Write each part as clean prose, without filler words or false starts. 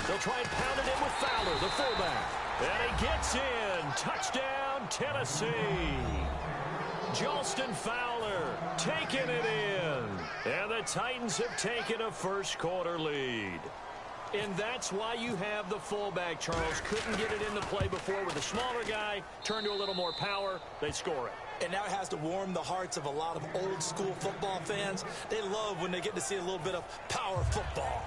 They'll try and pound it in with Fowler, the fullback. And he gets in. Touchdown, Tennessee. Jalston Fowler taking it in. And the Titans have taken a first-quarter lead. And that's why you have the fullback, Charles. Couldn't get it into play before with a smaller guy. Turned to a little more power. They score it. And now it has to warm the hearts of a lot of old-school football fans. They love when they get to see a little bit of power football.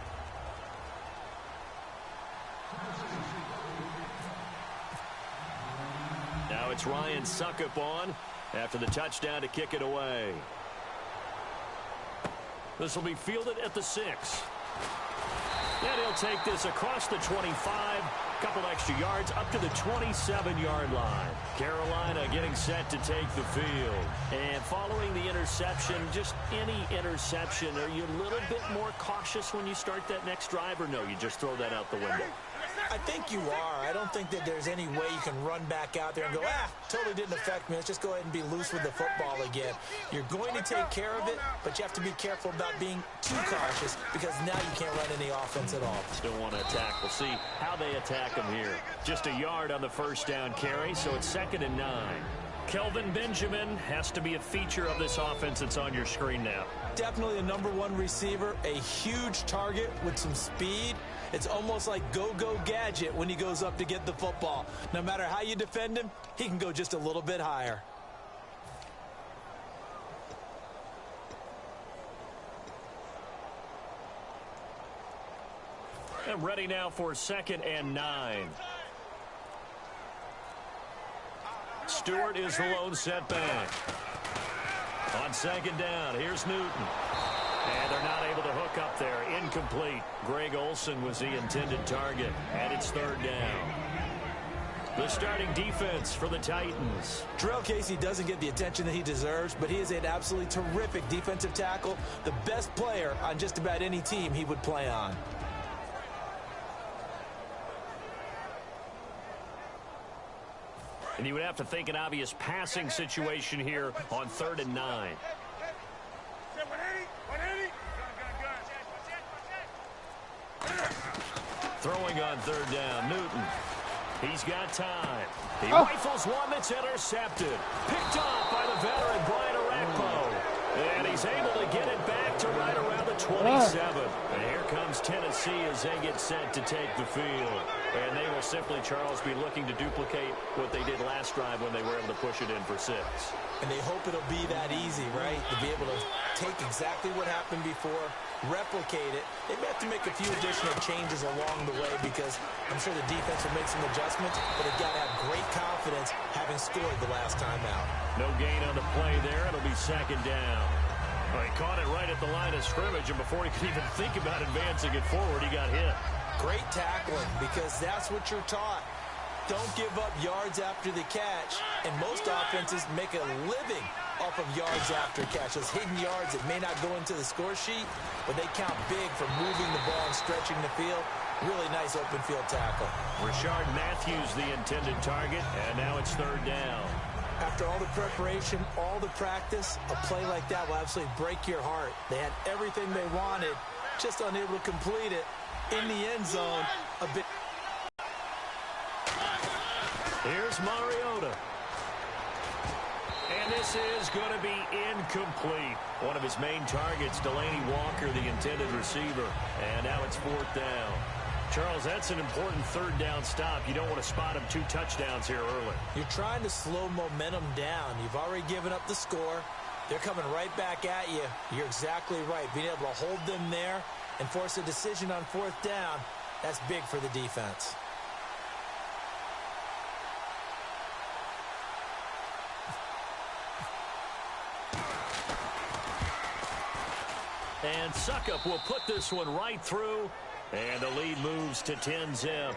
Now it's Ryan Suckup on after the touchdown to kick it away. This will be fielded at the 6. And he'll take this across the 25, couple extra yards up to the 27-yard line. Carolina getting set to take the field. And following the interception, just any interception, are you a little bit more cautious when you start that next drive, or no, you just throw that out the window? I think you are. I don't think that there's any way you can run back out there and go, totally didn't affect me. Let's just go ahead and be loose with the football again. You're going to take care of it, but you have to be careful about being too cautious because now you can't run any offense at all. Still want to attack. We'll see how they attack them here. Just a yard on the first down carry, so it's 2nd and 9. Kelvin Benjamin has to be a feature of this offense that's on your screen now. Definitely a #1 receiver, a huge target with some speed. It's almost like go-go gadget when he goes up to get the football. No matter how you defend him, he can go just a little bit higher. And ready now for 2nd and 9. Stewart is the lone setback. On 2nd down, here's Newton. And they're not able to hook up there. Incomplete. Greg Olsen was the intended target. And it's 3rd down. The starting defense for the Titans. Terrell Casey doesn't get the attention that he deserves, but he is an absolutely terrific defensive tackle. The best player on just about any team he would play on. And you would have to think an obvious passing situation here on 3rd and 9. Throwing on 3rd down, Newton. He's got time. He rifles one that's intercepted. Picked off by the veteran Brian Orakpo. And he's able to get it back to right around the 27. And here comes Tennessee as they get set to take the field. And they will simply, Charles, be looking to duplicate what they did last drive when they were able to push it in for 6. And they hope it'll be that easy, right? To be able to take exactly what happened before, replicate it. They may have to make a few additional changes along the way because I'm sure the defense will make some adjustments, but they've got to have great confidence having scored the last time out. No gain on the play there. It'll be 2nd down. Well, he caught it right at the line of scrimmage, and before he could even think about advancing it forward, he got hit. Great tackling because that's what you're taught. Don't give up yards after the catch, and most offenses make a living off of yards after catch. Those hidden yards that may not go into the score sheet, but they count big for moving the ball and stretching the field. Really nice open field tackle. Rashard Matthews the intended target, and now it's 3rd down. After all the preparation, all the practice, a play like that will absolutely break your heart. They had everything they wanted, just unable to complete it in the end zone. A bit. Here's Mariota. And this is going to be incomplete. One of his main targets, Delaney Walker, the intended receiver. And now it's 4th down. Charles, that's an important 3rd down stop. You don't want to spot him 2 touchdowns here early. You're trying to slow momentum down. You've already given up the score. They're coming right back at you. You're exactly right. Being able to hold them there and force a decision on 4th down, that's big for the defense. And Suckup will put this one right through, and the lead moves to 10-zip.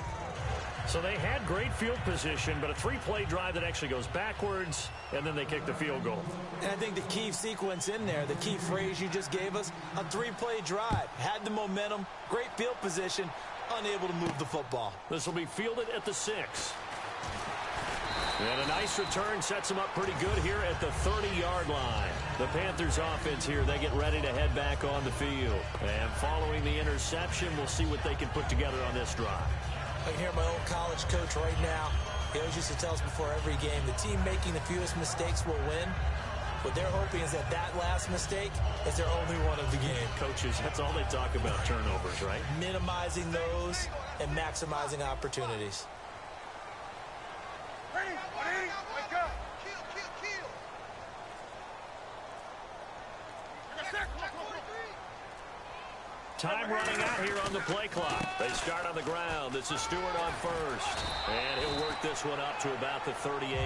So they had great field position, but a 3-play drive that actually goes backwards, and then they kick the field goal. And I think the key sequence in there, the key phrase you just gave us, a 3-play drive. Had the momentum, great field position, unable to move the football. This will be fielded at the 6. And a nice return sets them up pretty good here at the 30-yard line. The Panthers offense here, they get ready to head back on the field. And following the interception, we'll see what they can put together on this drive. I can hear my old college coach right now. He always used to tell us before every game, the team making the fewest mistakes will win. What they're hoping is that last mistake is their only one of the game. Coaches, that's all they talk about, turnovers, right? Minimizing those and maximizing opportunities. Time running out here on the play clock. They start on the ground. This is Stewart on first. And he'll work this one up to about the 38.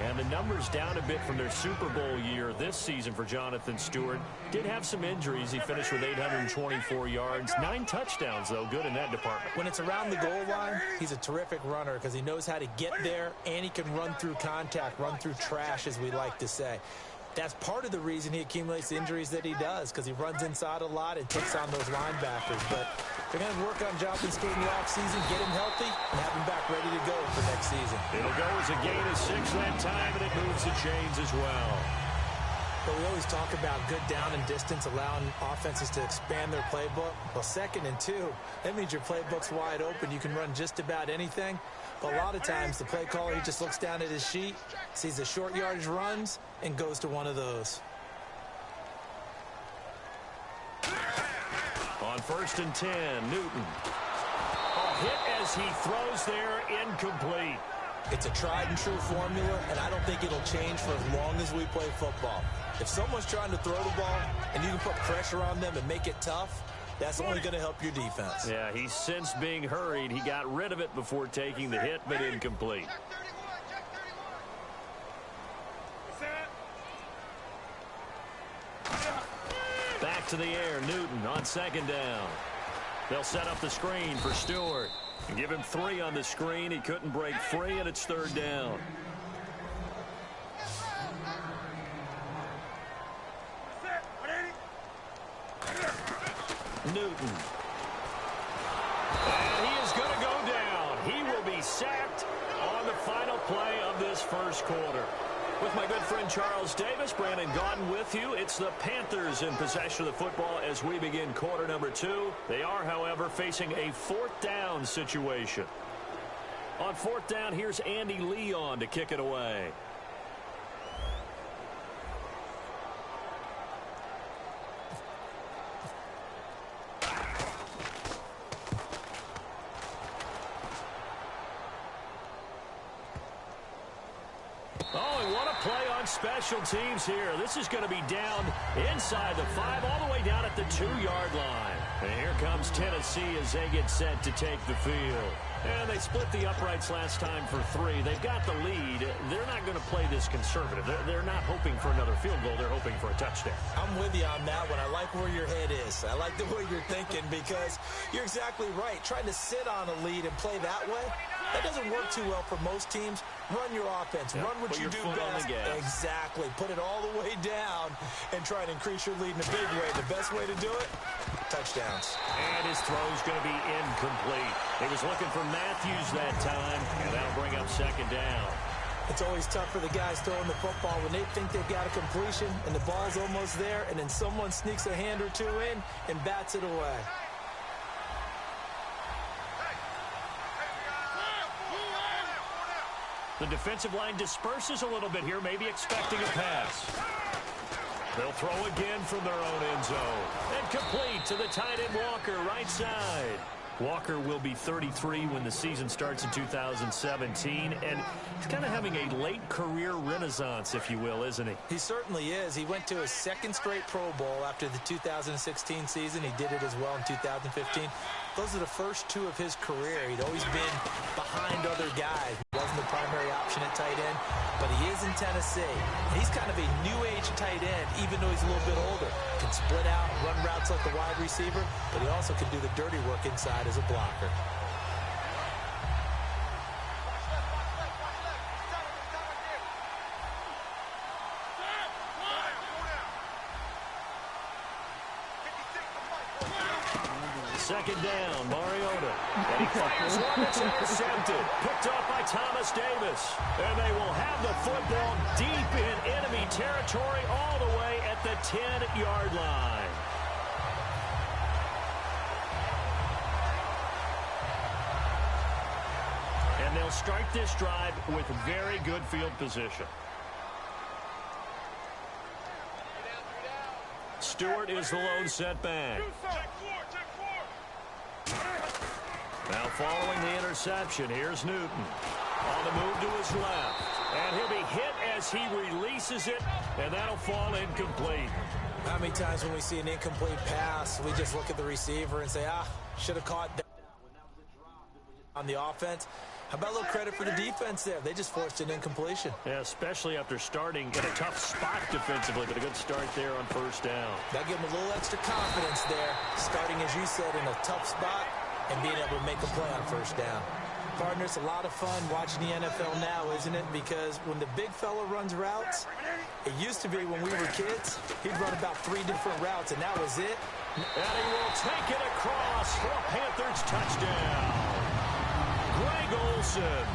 And the numbers down a bit from their Super Bowl year this season for Jonathan Stewart. Did have some injuries. He finished with 824 yards. 9 touchdowns, though. Good in that department. When it's around the goal line, he's a terrific runner because he knows how to get there, and he can run through contact, run through trash, as we like to say. That's part of the reason he accumulates the injuries that he does, because he runs inside a lot and takes on those linebackers. But they're going to work on Jonathan Stewart in the offseason, get him healthy, and have him back ready to go for next season. It'll go as a gain of 6 that time, and it moves the chains as well. But we always talk about good down and distance, allowing offenses to expand their playbook. Well, 2nd and 2, that means your playbook's wide open. You can run just about anything. But a lot of times, the play caller, he just looks down at his sheet, sees the short yardage runs, and goes to one of those. On 1st and 10, Newton. A hit as he throws there, incomplete. It's a tried-and-true formula, and I don't think it'll change for as long as we play football. If someone's trying to throw the ball, and you can put pressure on them and make it tough, that's only going to help your defense. Yeah, he's since being hurried. He got rid of it before taking the hit, but incomplete. Back to the air, Newton on 2nd down. They'll set up the screen for Stewart. And give him 3 on the screen. He couldn't break free, and it's 3rd down. Newton. And he is going to go down. He will be sacked on the final play of this first quarter. With my good friend Charles Davis, Brandon Gaudin with you. It's the Panthers in possession of the football as we begin quarter number 2. They are, however, facing a 4th down situation. On 4th down, here's Andy Leon to kick it away. Oh, and what a play on special teams here. This is going to be down inside the 5, all the way down at the 2-yard line. And here comes Tennessee as they get set to take the field. And they split the uprights last time for 3. They've got the lead. They're not going to play this conservative. They're not hoping for another field goal. They're hoping for a touchdown. I'm with you on that one. I like where your head is. I like the way you're thinking because you're exactly right. Trying to sit on a lead and play that way, that doesn't work too well for most teams. Run your offense. Run what you do best. Exactly. Put it all the way down and try and increase your lead in a big way. The best way to do it, touchdowns. And his throw's going to be incomplete. He was looking for Matthews that time, and that'll bring up 2nd down. It's always tough for the guys throwing the football when they think they've got a completion and the ball's almost there, and then someone sneaks a hand or 2 in and bats it away. The defensive line disperses a little bit here, maybe expecting a pass. They'll throw again from their own end zone. And complete to the tight end Walker, right side. Walker will be 33 when the season starts in 2017, and he's kind of having a late career renaissance, if you will, isn't he? He certainly is. He went to his 2nd straight Pro Bowl after the 2016 season. He did it as well in 2015. Those are the first 2 of his career. He'd always been behind other guys. He wasn't the primary option at tight end, but he is in Tennessee. He's kind of a new-age tight end, even though he's a little bit older. Can split out, run routes like a wide receiver, but he also can do the dirty work inside as a blocker. second down, Mariota. And he fires one that's intercepted. Picked off by Thomas Davis. And they will have the football deep in enemy territory all the way at the 10-yard line. And they'll start this drive with very good field position. Stewart is the lone setback. Now following the interception, here's Newton. On the move to his left. And he'll be hit as he releases it, and that'll fall incomplete. How many times when we see an incomplete pass, we just look at the receiver and say, should have caught that on the offense? How about a little credit for the defense there? They just forced an incompletion. Yeah, especially after starting in a tough spot defensively, but a good start there on first down. That gave them a little extra confidence there, starting, as you said, in a tough spot and being able to make a play on first down. Partner, it's a lot of fun watching the NFL now, isn't it? Because when the big fella runs routes, it used to be when we were kids, he'd run about 3 different routes, and that was it. And he will take it across for a Panthers touchdown. Greg Olsen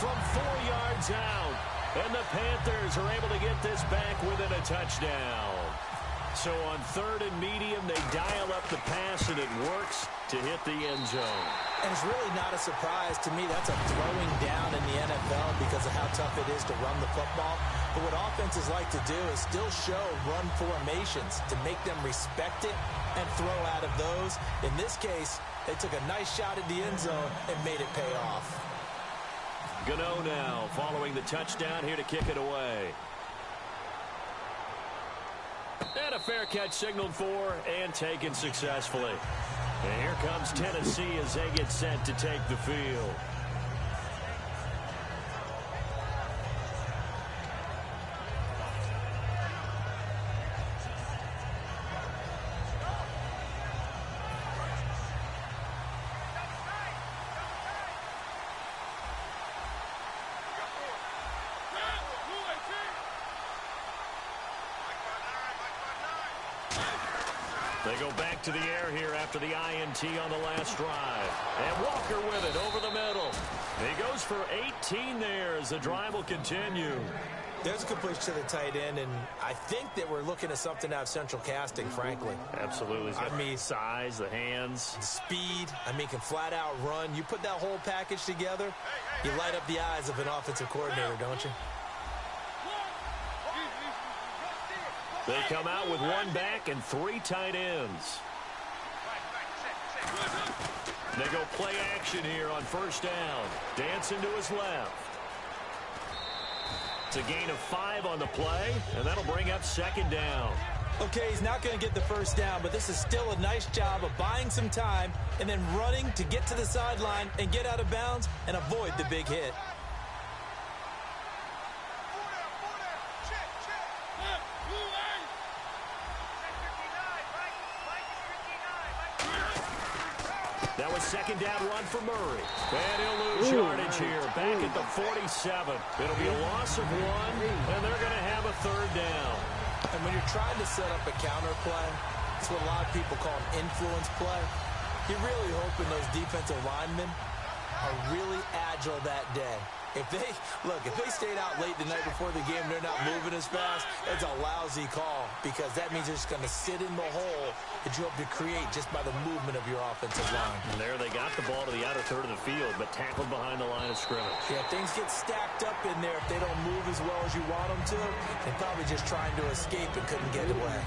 from 4 yards out. And the Panthers are able to get this back within a touchdown. So on 3rd and medium, they dial up the pass, and it works to hit the end zone. And it's really not a surprise to me. That's a throwing down in the NFL because of how tough it is to run the football. But what offenses like to do is still show run formations to make them respect it and throw out of those. In this case, they took a nice shot at the end zone and made it pay off. Gano now following the touchdown here to kick it away. And a fair catch signaled for and taken successfully. And here comes Tennessee as they get set to take the field. They go back to the air here after the INT on the last drive. And Walker with it over the middle. He goes for 18 there as the drive will continue. There's a completion to the tight end, and I think that we're looking at something out of central casting, frankly. Absolutely. I mean, size, the hands. Speed. I mean, can flat out run. You put that whole package together, you light up the eyes of an offensive coordinator, don't you? They come out with 1 back and 3 tight ends. They go play action here on first down. Dancing to his left. It's a gain of 5 on the play, and that'll bring up second down. Okay, he's not going to get the first down, but this is still a nice job of buying some time and then running to get to the sideline and get out of bounds and avoid the big hit. That was second down run for Murray. And he'll lose yardage here. Back at the 47. It'll be a loss of 1, and they're going to have a third down. And when you're trying to set up a counter play, it's what a lot of people call an influence play. You're really hoping those defensive linemen are really agile that day. If they stayed out late the night before the game, they're not moving as fast, it's a lousy call because that means they're just going to sit in the hole that you hope to create just by the movement of your offensive line. And there they got the ball to the outer third of the field, but tackled behind the line of scrimmage. Yeah, things get stacked up in there if they don't move as well as you want them to. They're probably just trying to escape and couldn't get away.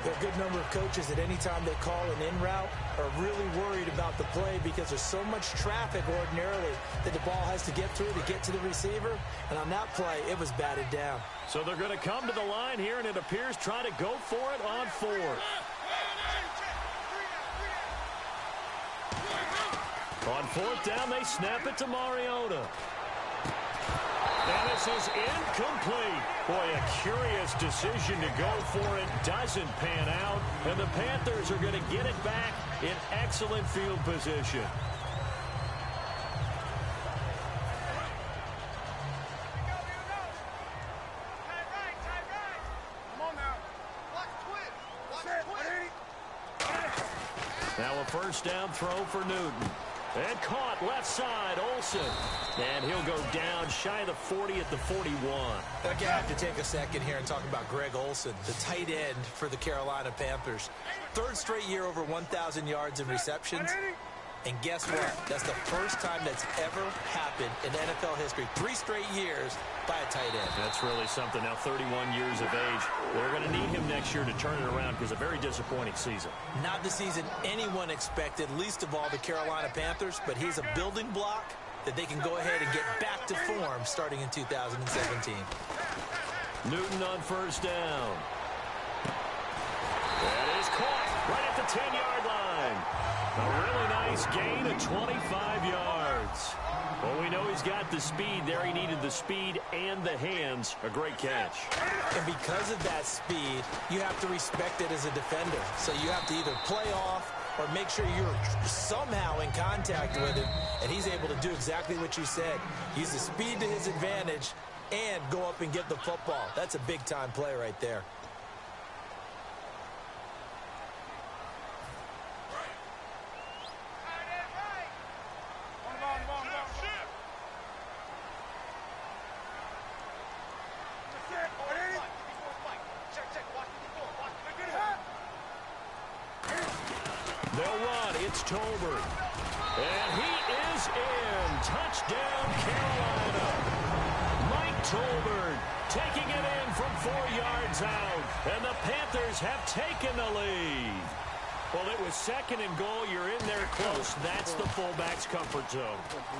There are a good number of coaches that any time they call an in route are really worried about the play because there's so much traffic ordinarily that the ball has to get through to get to the receiver. And on that play, it was batted down. So they're going to come to the line here, and it appears try to go for it on 4th. On 4th down, they snap it to Mariota. And this is incomplete. Boy, a curious decision to go for it. Doesn't pan out. And the Panthers are going to get it back in excellent field position. first down throw for Newton. And caught left side, Olsen. And he'll go down shy of the 40 at the 41. Okay, I have to take a second here and talk about Greg Olsen, the tight end for the Carolina Panthers. Third straight year over 1,000 yards in receptions. And guess what? That's the first time that's ever happened in NFL history. 3 straight years by a tight end. That's really something. Now 31 years of age. They're going to need him next year to turn it around because a very disappointing season. Not the season anyone expected, least of all the Carolina Panthers, but he's a building block that they can go ahead and get back to form starting in 2017. Newton on first down. That is caught right at the 10-yard line. A really nice gain of 25 yards. Well, we know he's got the speed there. He needed the speed and the hands. A great catch. And because of that speed, you have to respect it as a defender. So you have to either play off or make sure you're somehow in contact with him. And he's able to do exactly what you said. Use the speed to his advantage and go up and get the football. That's a big-time play right there. It's Tolbert. And he is in. Touchdown, Carolina. Mike Tolbert taking it in from 4 yards out. And the Panthers have taken the lead. Well, it was 2nd and goal. You're in there close. That's the fullback's comfort zone.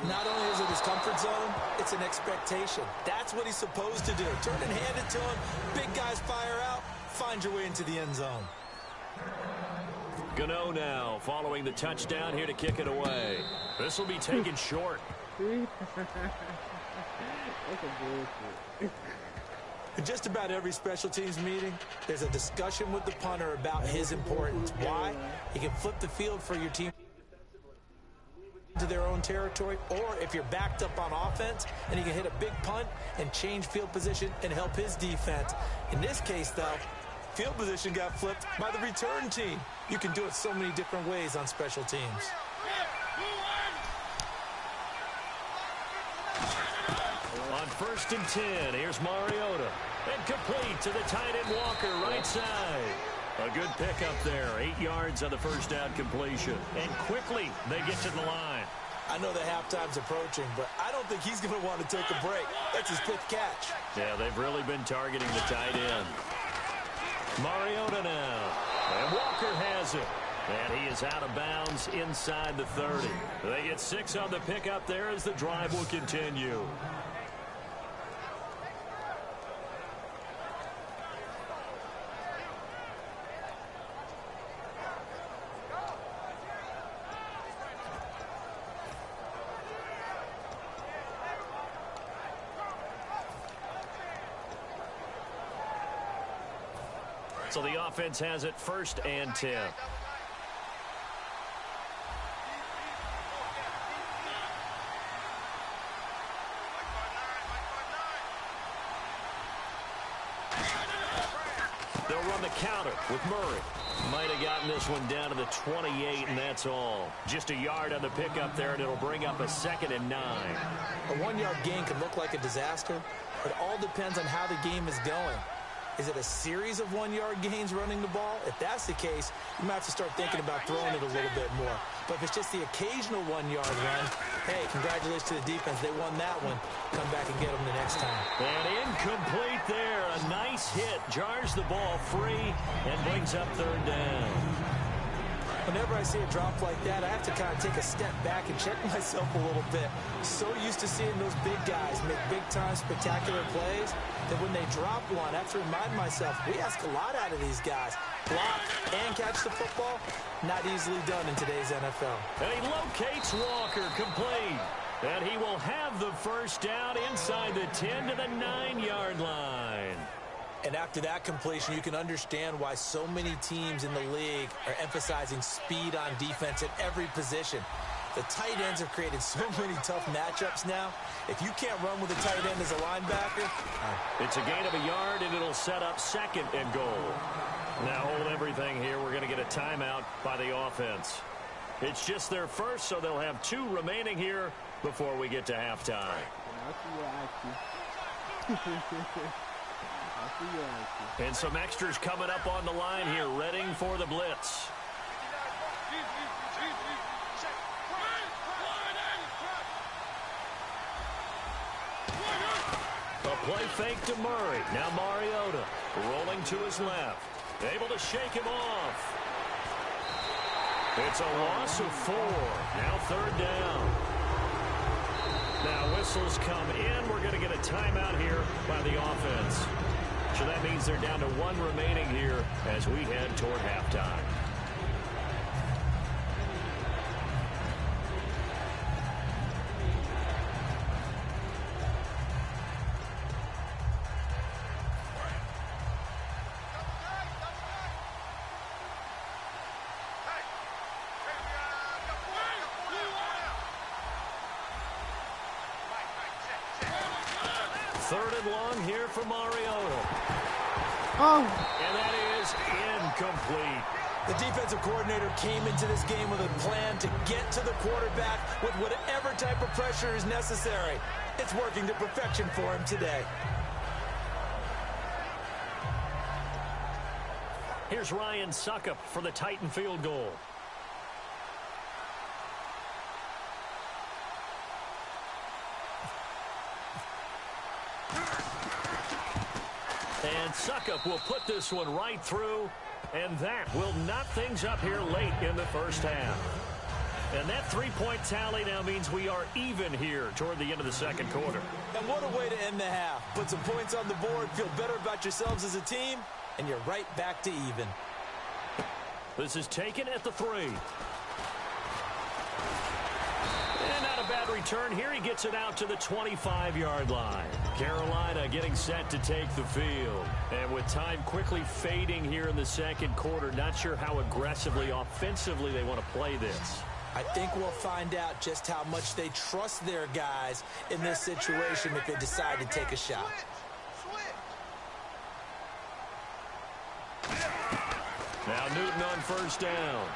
Not only is it his comfort zone, it's an expectation. That's what he's supposed to do. Turn and hand it to him. Big guys fire out. Find your way into the end zone. Gano now following the touchdown here to kick it away. This will be taken short. In just about every special teams meeting, there's a discussion with the punter about his importance. Why? He can flip the field for your team to their own territory, or if you're backed up on offense, and he can hit a big punt and change field position and help his defense. In this case, though, field position got flipped by the return team. You can do it so many different ways on special teams. On 1st and 10, here's Mariota. And complete to the tight end Walker, right side. A good pickup there. 8 yards on the first down completion. And quickly, they get to the line. I know that halftime's approaching, but I don't think he's going to want to take a break. That's his 5th catch. Yeah, they've really been targeting the tight end. Mariota now. And Walker has it. And he is out of bounds inside the 30. They get 6 on the pickup there as the drive will continue. So the offense has it 1st and 10. They'll run the counter with Murray. Might have gotten this one down to the 28, and that's all. Just a yard on the pickup there, and it'll bring up a 2nd and 9. A 1-yard gain can look like a disaster. It all depends on how the game is going. Is it a series of 1-yard gains running the ball? If that's the case, you might have to start thinking about throwing it a little bit more. But if it's just the occasional 1-yard run, hey, congratulations to the defense. They won that one. Come back and get them the next time. And incomplete there. A nice hit. Jars the ball free and brings up 3rd down. Whenever I see a drop like that, I have to kind of take a step back and check myself a little bit. So used to seeing those big guys make big-time spectacular plays that when they drop one, I have to remind myself, we ask a lot out of these guys. Block and catch the football, not easily done in today's NFL. And he locates Walker complete. And he will have the first down inside the 10 to the 9-yard line. And after that completion, you can understand why so many teams in the league are emphasizing speed on defense at every position. The tight ends have created so many tough matchups now. If you can't run with a tight end as a linebacker, it's a gain of a yard, and it'll set up 2nd and goal. Now hold everything here. We're going to get a timeout by the offense. It's just their first, so they'll have 2 remaining here before we get to halftime. And some extras coming up on the line here, readying for the blitz. A play fake to Murray. Now Mariota rolling to his left. Able to shake him off. It's a loss of 4. Now 3rd down. Now whistles come in. We're going to get a timeout here by the offense. So that means they're down to 1 remaining here as we head toward halftime. Third and long here for Mariota. And that is incomplete. The defensive coordinator came into this game with a plan to get to the quarterback with whatever type of pressure is necessary. It's working to perfection for him today. Here's Ryan Suckup for the Titan field goal. And Suckup will put this one right through, and that will knot things up here late in the first half. And that 3-point tally now means we are even here toward the end of the second quarter. And what a way to end the half. Put some points on the board, feel better about yourselves as a team, and you're right back to even. This is taken at the 3. And not a bad return here. He gets it out to the 25-yard line. Carolina getting set to take the field. And with time quickly fading here in the second quarter, not sure how aggressively, offensively they want to play this. I think we'll find out just how much they trust their guys in this situation if they decide to take a shot. Now Newton on first down.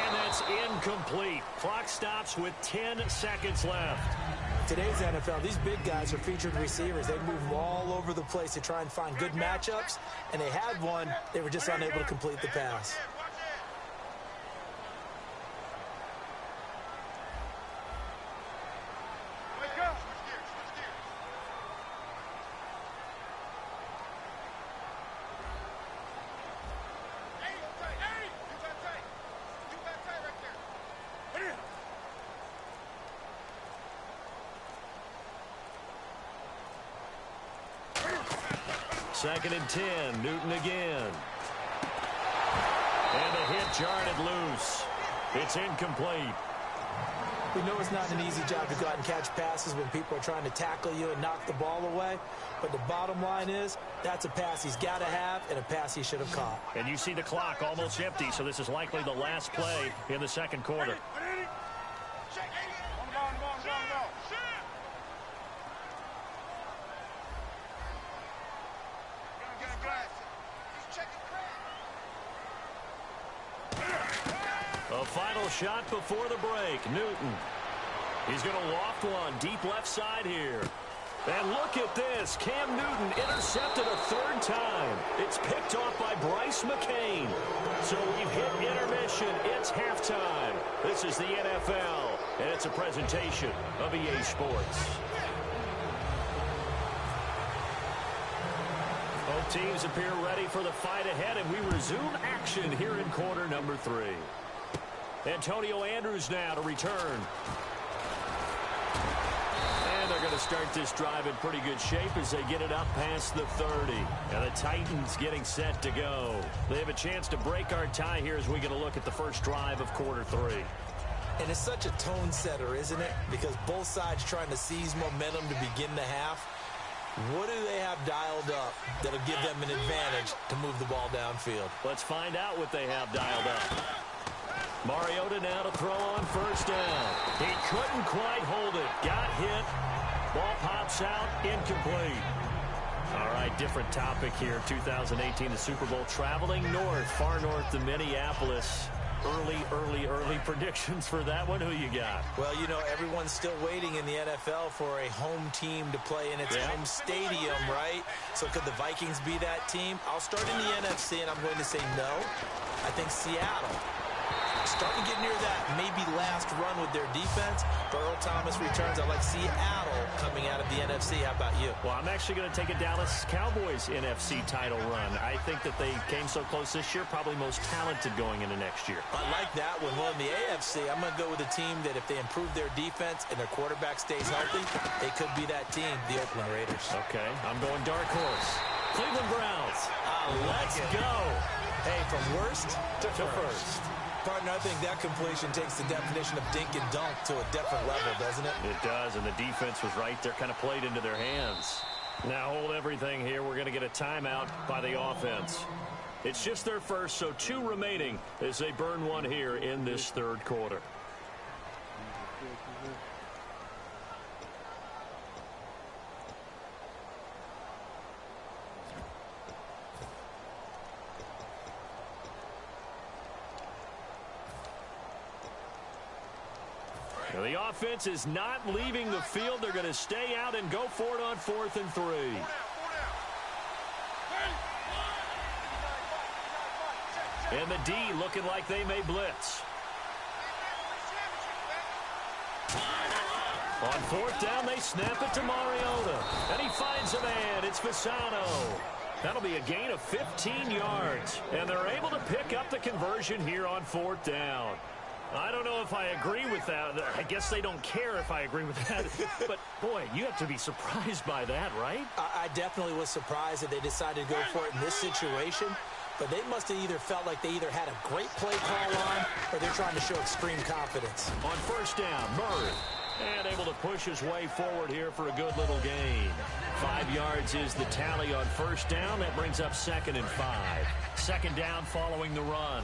And that's incomplete. Clock stops with 10 seconds left. Today's NFL, these big guys are featured receivers. They move them all over the place to try and find good matchups, and they had one. They were just unable to complete the pass. Second and 10, Newton again. And the hit jarred it loose. It's incomplete. We know it's not an easy job to go out and catch passes when people are trying to tackle you and knock the ball away. But the bottom line is, that's a pass he's got to have and a pass he should have caught. And you see the clock almost empty, so this is likely the last play in the second quarter. A final shot before the break. Newton. He's going to loft one deep left side here. And look at this. Cam Newton intercepted a 3rd time. It's picked off by Bryce McCain. So we've hit intermission. It's halftime. This is the NFL, and it's a presentation of EA Sports. Both teams appear ready for the fight ahead, and we resume action here in quarter number 3. Antonio Andrews now to return. And they're going to start this drive in pretty good shape as they get it up past the 30. And the Titans getting set to go. They have a chance to break our tie here as we get a look at the first drive of quarter 3. And it's such a tone setter, isn't it? Because both sides trying to seize momentum to begin the half. What do they have dialed up that'll give them an advantage to move the ball downfield? Let's find out what they have dialed up. Mariota now to throw on first down. He couldn't quite hold it. Got hit. Ball pops out. Incomplete. All right, different topic here. 2018, the Super Bowl, traveling north, far north to Minneapolis. Early predictions for that one. Who you got? Well, you know, everyone's still waiting in the NFL for a home team to play in its home stadium, right? So could the Vikings be that team? I'll start in the NFC, and I'm going to say no. I think Seattle, starting to get near that maybe last run with their defense. But Earl Thomas returns. I like Seattle coming out of the NFC. How about you? Well, I'm actually going to take a Dallas Cowboys NFC title run. I think that they came so close this year, probably most talented going into next year. I like that one. Well, in the AFC, I'm going to go with a team that if they improve their defense and their quarterback stays healthy, they could be that team, the Oakland Raiders. Okay, I'm going dark horse. Cleveland Browns. Let's go. Hey, from worst to first. Partner, I think that completion takes the definition of dink and dunk to a different level, doesn't it? It does, and the defense was right there, kind of played into their hands. Now hold everything here. We're going to get a timeout by the offense. It's just their first, so 2 remaining as they burn one here in this third quarter. Now, the offense is not leaving the field. They're going to stay out and go for it on 4th and 3. And the D looking like they may blitz. On 4th down, they snap it to Mariota. And he finds a man. It's Fasano. That'll be a gain of 15 yards. And they're able to pick up the conversion here on 4th down. I don't know if I agree with that. I guess they don't care if I agree with that. But, boy, you have to be surprised by that, right? I definitely was surprised that they decided to go for it in this situation. But they must have either felt like they either had a great play call on or they're trying to show extreme confidence. On 1st down, Murray. And able to push his way forward here for a good little gain. 5 yards is the tally on 1st down. That brings up 2nd and 5. 2nd down following the run.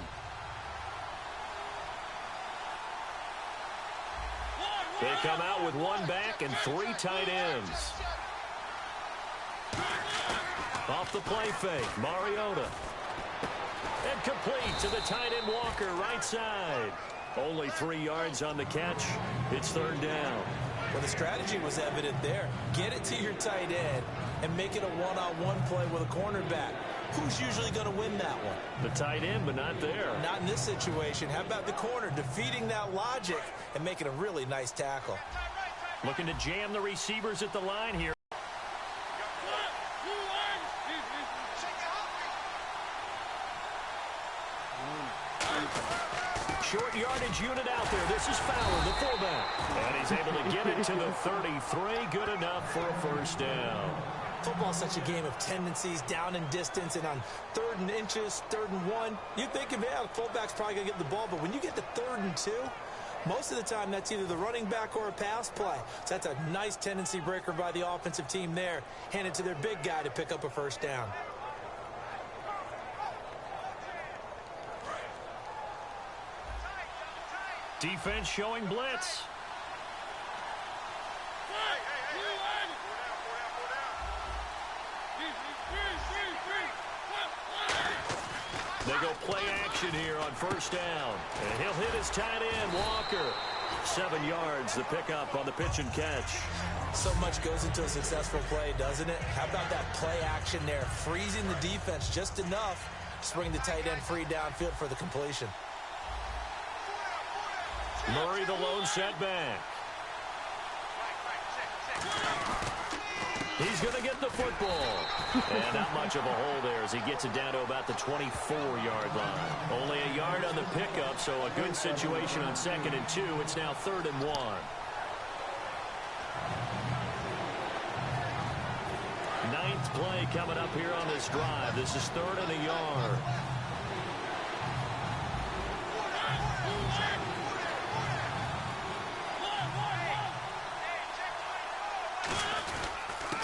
They come out with 1 back and 3 tight ends. Off the play fake, Mariota. And complete to the tight end Walker, right side. Only 3 yards on the catch. It's 3rd down. Well, the strategy was evident there. Get it to your tight end and make it a one-on-one play with a cornerback. Who's usually going to win that one? The tight end, but not there. Not in this situation. How about the corner defeating that logic and making a really nice tackle? Looking to jam the receivers at the line here. Short yardage unit out there. This is Fowler, the fullback. And he's able to get it to the 33. Good enough for a 1st down. Football's such a game of tendencies, down and distance, and on 3rd and inches, 3rd and 1, you think, man, the fullback's probably going to get the ball. But when you get to 3rd and 2, most of the time that's either the running back or a pass play. So that's a nice tendency breaker by the offensive team there. Hand it to their big guy to pick up a 1st down. Defense showing blitz. They go play action here on 1st down. And he'll hit his tight end, Walker. 7 yards to pick up on the pitch and catch. So much goes into a successful play, doesn't it? How about that play action there? Freezing the defense just enough to bring the tight end free downfield for the completion. Murray, the lone setback. He's going to get the football. And not much of a hole there as he gets it down to about the 24-yard line. Only a yard on the pickup, so a good situation on 2nd and 2. It's now 3rd and 1. Ninth play coming up here on this drive. This is 3rd and a yard.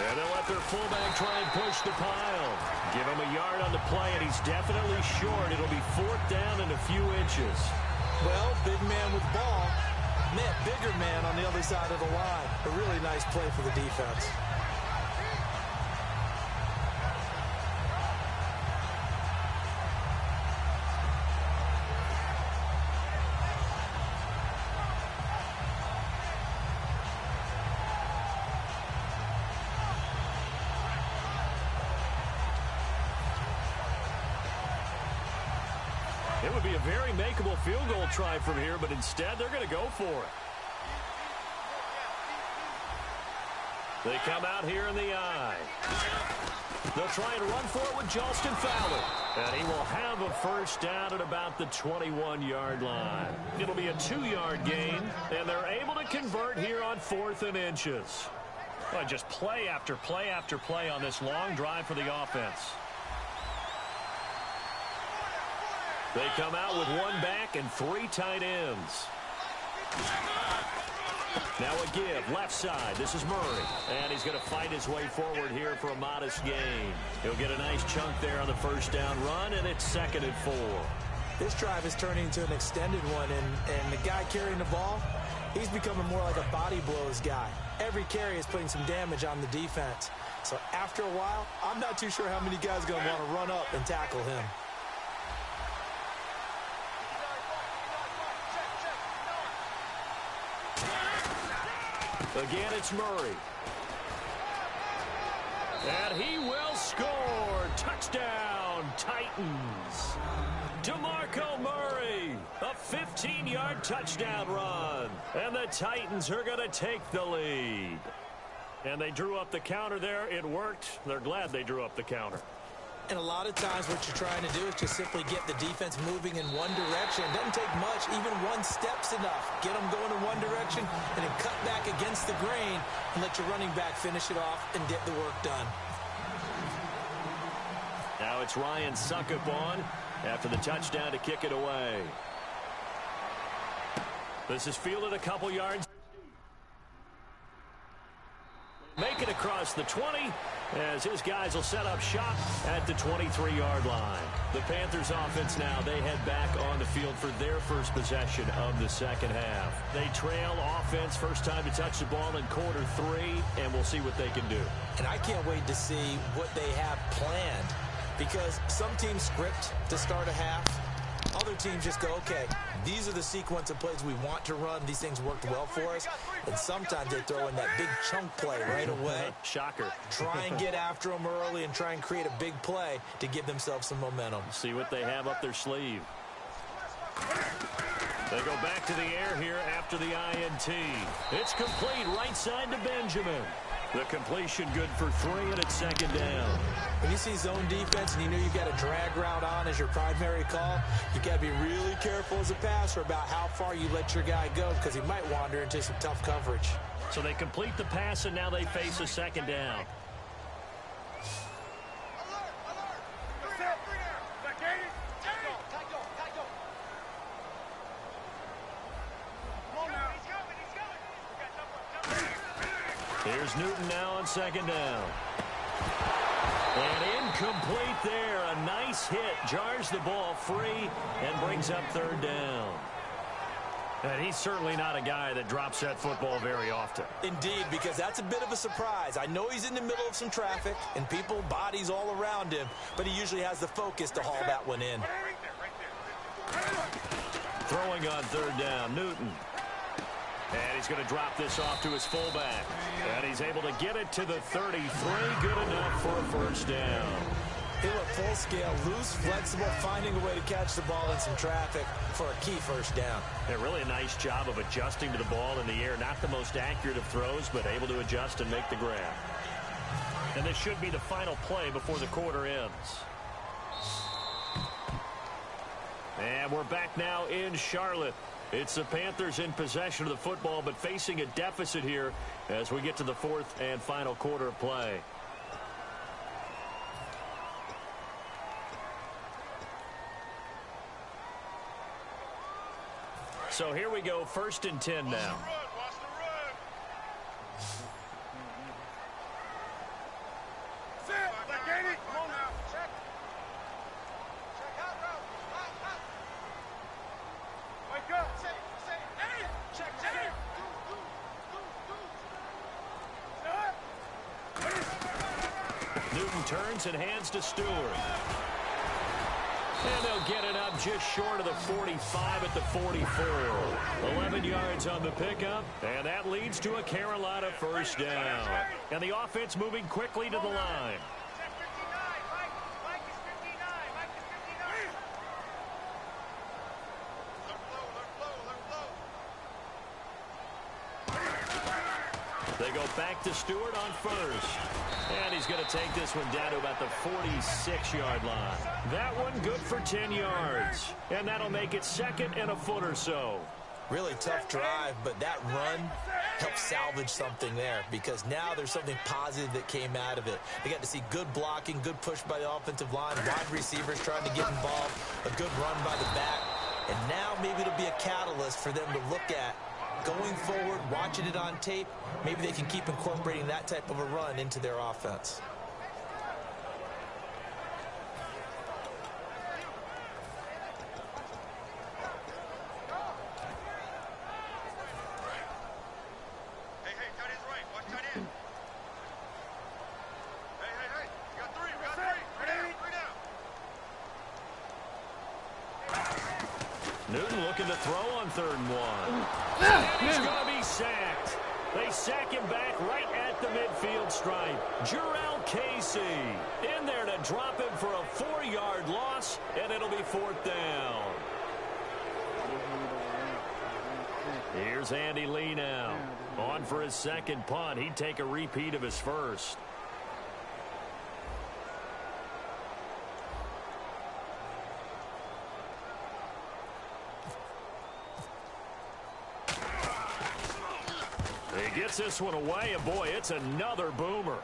And they'll let their fullback try and push the pile. Give him a yard on the play, and he's definitely short. It'll be 4th down and a few inches. Well, big man with ball. Man, bigger man on the other side of the line. A really nice play for the defense. It would be a very makeable field goal try from here, but instead they're going to go for it. They come out here in the eye. They'll try and run for it with Justin Fowler. And he will have a first down at about the 21-yard line. It'll be a 2-yard gain, and they're able to convert here on 4th and inches. Well, just play after play after play on this long drive for the offense. They come out with 1 back and 3 tight ends. Now a give, left side. This is Murray. And he's going to fight his way forward here for a modest gain. He'll get a nice chunk there on the first down run, and it's 2nd and 4. This drive is turning into an extended one, and the guy carrying the ball, he's becoming more like a body blows guy. Every carry is putting some damage on the defense. So after a while, I'm not too sure how many guys are going to want to run up and tackle him. Again, it's Murray. And he will score. Touchdown, Titans. DeMarco Murray, a 15-yard touchdown run. And the Titans are going to take the lead. And they drew up the counter there. It worked. They're glad they drew up the counter. And a lot of times what you're trying to do is just simply get the defense moving in one direction. It doesn't take much. Even 1 step's enough. Get them going in one direction and then cut back against the grain and let your running back finish it off and get the work done. Now it's Ryan Suckup on after the touchdown to kick it away. This is fielded a couple yards. Make it across the 20 as his guys will set up shop at the 23-yard line. The Panthers offense now, they head back on the field for their first possession of the second half. They trail offense, first time to touch the ball in quarter 3, and we'll see what they can do. And I can't wait to see what they have planned, because some teams script to start a half. Other teams just go, okay, these are the sequence of plays we want to run. These things worked well for us. And sometimes they throw in that big chunk play right away. Shocker. Try and get after them early and try and create a big play to give themselves some momentum. See what they have up their sleeve. They go back to the air here after the INT. It's complete right side to Benjamin. The completion good for 3, and it's 2nd down. When you see zone defense and you know you've got a drag route on as your primary call, you got to be really careful as a passer about how far you let your guy go, because he might wander into some tough coverage. So they complete the pass, and now they face a 2nd down. Here's Newton now on 2nd down. And incomplete there. A nice hit. Jars the ball free and brings up 3rd down. And he's certainly not a guy that drops that football very often. Indeed, because that's a bit of a surprise. I know he's in the middle of some traffic and people, bodies all around him, but he usually has the focus to haul that one in. Throwing on 3rd down, Newton. And he's going to drop this off to his fullback. And he's able to get it to the 33. Good enough for a first down. He looked full scale, loose, flexible, finding a way to catch the ball in some traffic for a key first down. Yeah, really a nice job of adjusting to the ball in the air. Not the most accurate of throws, but able to adjust and make the grab. And this should be the final play before the quarter ends. And we're back now in Charlotte. It's the Panthers in possession of the football, but facing a deficit here as we get to the 4th and final quarter of play. So here we go, 1st and 10 now. Newton turns and hands to Stewart. And they'll get it up just short of the 45 at the 44. 11 yards on the pickup, and that leads to a Carolina first down. And the offense moving quickly to the line. They go back to Stewart on first. And he's going to take this one down to about the 46-yard line. That one good for 10 yards. And that'll make it second and a foot or so. Really tough drive, but that run helped salvage something there because now there's something positive that came out of it. They got to see good blocking, good push by the offensive line, wide receivers trying to get involved, a good run by the back. And now maybe it'll be a catalyst for them to look at going forward, watching it on tape. Maybe they can keep incorporating that type of a run into their offense. Newton looking to throw on 3rd and 1. And he's going to be sacked. They sack him back right at the midfield stripe. Jarrell Casey in there to drop him for a 4-yard loss, and it'll be 4th down. Here's Andy Lee now. On for his second punt. He'd take a repeat of his first. He gets this one away, and boy, it's another boomer.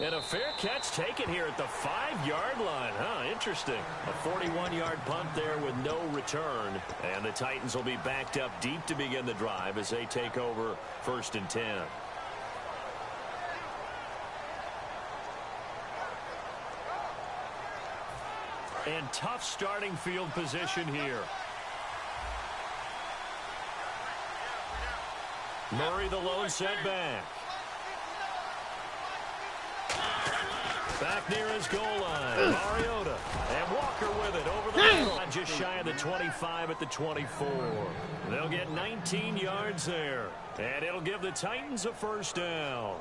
And a fair catch taken here at the 5-yard line. Interesting. A 41-yard punt there with no return. And the Titans will be backed up deep to begin the drive as they take over 1st and 10. And tough starting field position here. Murray the lone setback. Back near his goal line. Mariota. And Walker with it over the middle. Just shy of the 25 at the 24. They'll get 19 yards there. And it'll give the Titans a 1st down.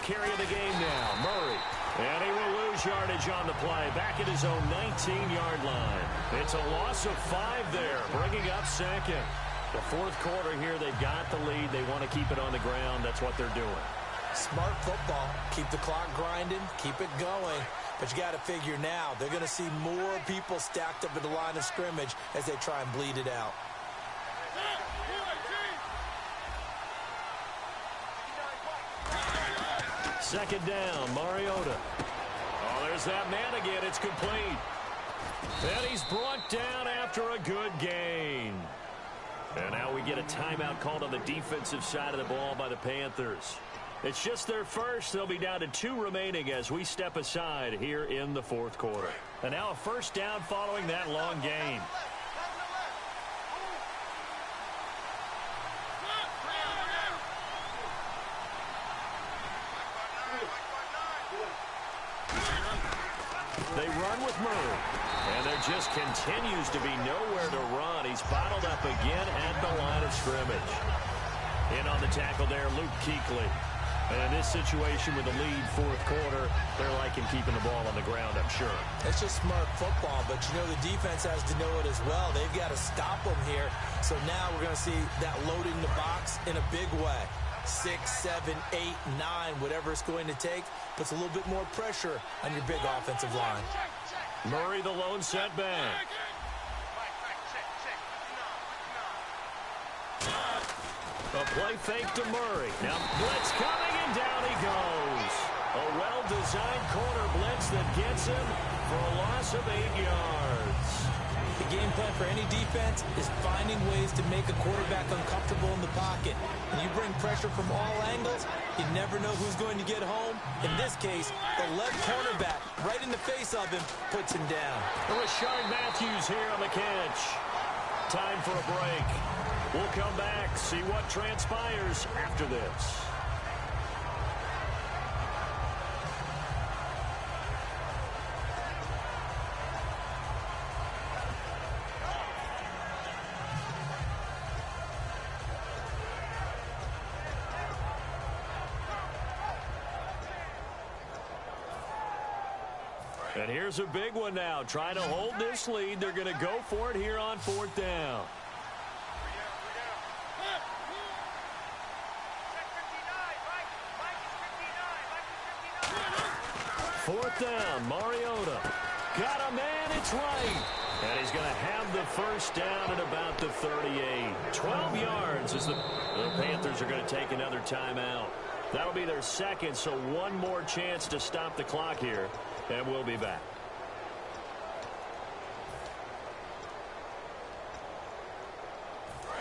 Carry of the game now, Murray. And he will lose yardage on the play. Back at his own 19-yard line. It's a loss of 5 there, bringing up 2nd. The 4th quarter here, they've got the lead. They want to keep it on the ground. That's what they're doing. Smart football. Keep the clock grinding. Keep it going. But you got to figure now, they're going to see more people stacked up at the line of scrimmage as they try and bleed it out. Second down, Mariota. Oh, there's that man again. It's complete. And he's brought down after a good gain. And now we get a timeout called on the defensive side of the ball by the Panthers. It's just their first. They'll be down to 2 remaining as we step aside here in the 4th quarter. And now a 1st down following that long gain. They run with Murray. And there just continues to be nowhere to run. He's bottled up again at the line of scrimmage. In on the tackle there, Luke Kuechly. And in this situation with the lead 4th quarter, they're liking keeping the ball on the ground, I'm sure. It's just smart football, but you know the defense has to know it as well. They've got to stop them here. So now we're going to see that loading the box in a big way. 6, 7, 8, 9, whatever it's going to take, puts a little bit more pressure on your big offensive line. Murray the lone setback. A play fake to Murray. Now blitz coming, and down he goes. A well-designed corner blitz that gets him for a loss of 8 yards. The game plan for any defense is finding ways to make a quarterback uncomfortable in the pocket. When you bring pressure from all angles, you never know who's going to get home. In this case, the left cornerback, right in the face of him, puts him down. Rashard Matthews here on the catch. Time for a break. We'll come back, see what transpires after this. And here's a big one now. Trying to hold this lead. They're going to go for it here on 4th down. Fourth down, Mariota. Got a man, it's right. And he's going to have the first down at about the 38. 12 yards as the Panthers are going to take another timeout. That'll be their second, so one more chance to stop the clock here, and we'll be back.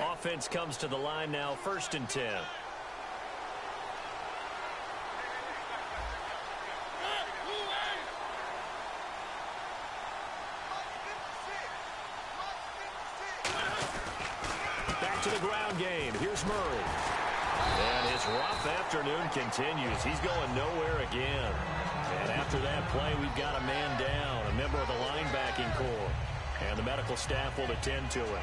Offense comes to the line now, 1st and 10. Back to the ground game. Here's Murray. And his rough afternoon continues. He's going nowhere again. And after that play, we've got a man down, a member of the linebacking corps. And the medical staff will attend to it.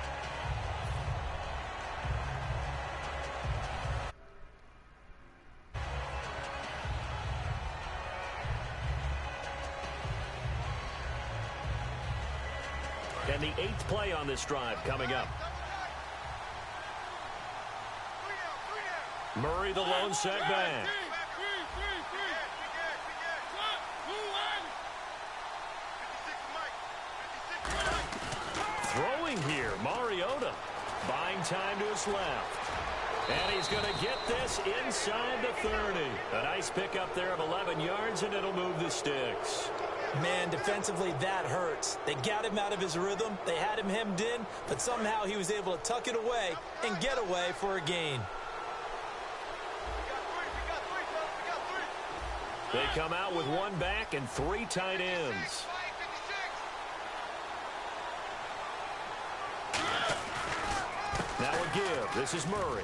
And the 8th play on this drive coming up. Murray, the lone setback. Throwing here, Mariota. Buying time to his left. And he's going to get this inside the 30. A nice pickup there of 11 yards, and it'll move the sticks. Man, defensively, that hurts. They got him out of his rhythm. They had him hemmed in, but somehow he was able to tuck it away and get away for a gain. They come out with one back and 3 tight ends. Now a give. This is Murray.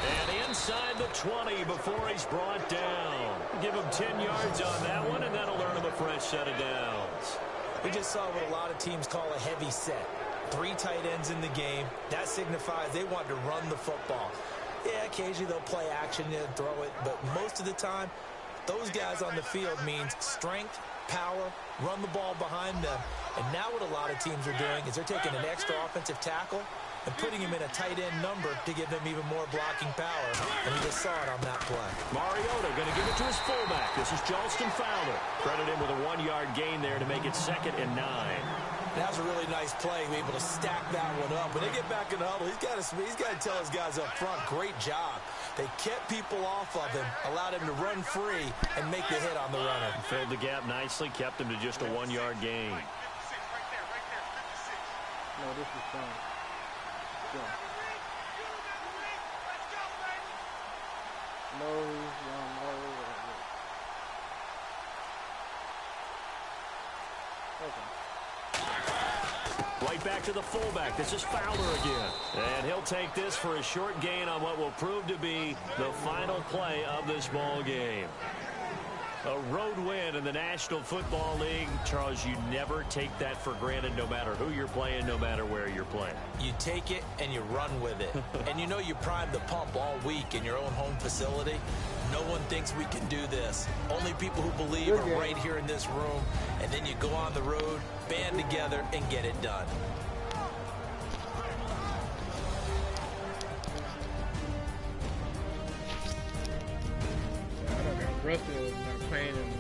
And inside the 20 before he's brought down. Give him 10 yards on that one, and that'll earn him a fresh set of downs. We just saw what a lot of teams call a heavy set. 3 tight ends in the game. That signifies they want to run the football. Yeah, occasionally they'll play action and throw it, but most of the time, those guys on the field means strength, power, run the ball behind them. And now what a lot of teams are doing is they're taking an extra offensive tackle and putting him in a tight end number to give them even more blocking power. And we just saw it on that play. Mariota going to give it to his fullback. This is Charleston Fowler. Credit him with a 1-yard gain there to make it 2nd and 9. That was a really nice play, able to stack that one up. When they get back in the huddle, he's got to tell his guys up front, great job. They kept people off of him, allowed him to run free, and make the hit on the runner. Filled the gap nicely, kept him to just a 1-yard gain. No, this is fine. Go. Right back to the fullback. This is Fowler again. And he'll take this for a short gain on what will prove to be the final play of this ball game. A road win in the National Football League. Charles, you never take that for granted no matter who you're playing, no matter where you're playing. You take it and you run with it. And you know you primed the pump all week in your own home facility. No one thinks we can do this. Only people who believe are right here in this room. And then you go on the road, band together, and get it done. Russell is not playing in the minute.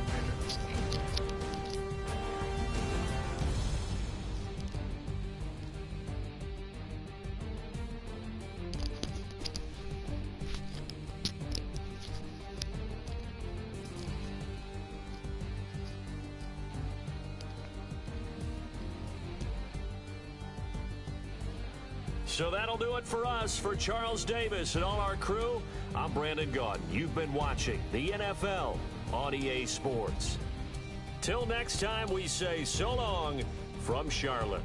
So that'll do it for us. For Charles Davis and all our crew, I'm Brandon Gaudin. You've been watching the NFL on EA Sports. Till next time, we say so long from Charlotte.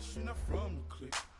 bitch, you not from the clique.